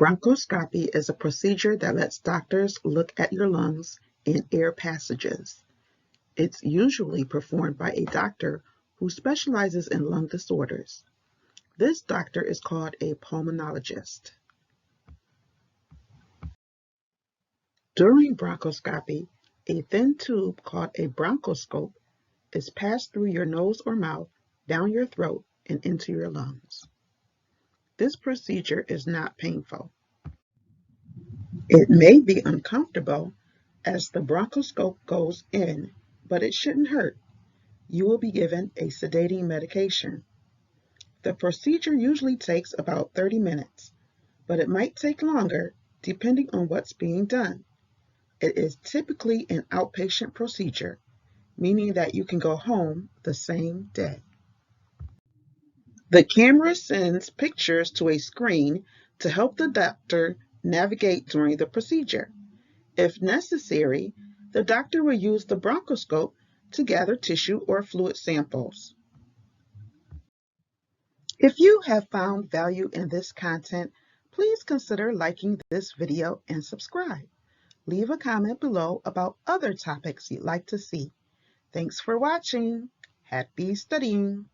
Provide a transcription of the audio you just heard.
Bronchoscopy is a procedure that lets doctors look at your lungs and air passages. It's usually performed by a doctor who specializes in lung disorders. This doctor is called a pulmonologist. During bronchoscopy, a thin tube called a bronchoscope is passed through your nose or mouth, down your throat, and into your lungs. This procedure is not painful. It may be uncomfortable as the bronchoscope goes in, but it shouldn't hurt. You will be given a sedating medication. The procedure usually takes about 30 minutes, but it might take longer depending on what's being done. It is typically an outpatient procedure, meaning that you can go home the same day. The camera sends pictures to a screen to help the doctor navigate during the procedure. If necessary, the doctor will use the bronchoscope to gather tissue or fluid samples. If you have found value in this content, please consider liking this video and subscribe. Leave a comment below about other topics you'd like to see. Thanks for watching. Happy studying!